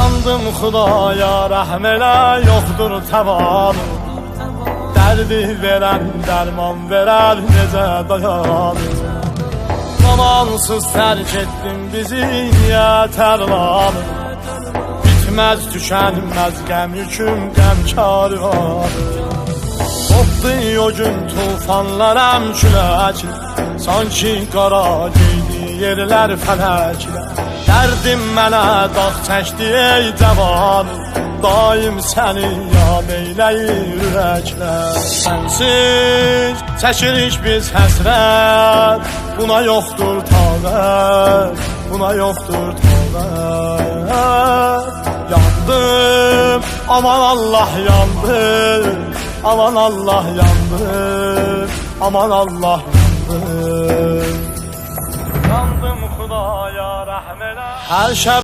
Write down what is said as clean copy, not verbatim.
Yandım Xudaya rəhm elə, yoxdur təvanı. Dərdi verən dərman verər, necə dayanır. Zamansız tərk etdin bizi, niyə tərlanır. Bitməz tükənməz qəm yüküm, qəmkarı var. Qopdu o gün tufanlarım küləklə, sanki qara geydi yerlər fələklə. Dərdim mənə dağ çəkdi ey cavanım, daim səni yad eyləyir ürəklər. Sənsiz çəkirik biz həsrət, buna yoxdur taqət, buna yoxdur taqət. Yandım, aman Allah yandım, aman Allah yandım, aman Allah yandım. Yandım Xudaya rəhm elə. Hər şəb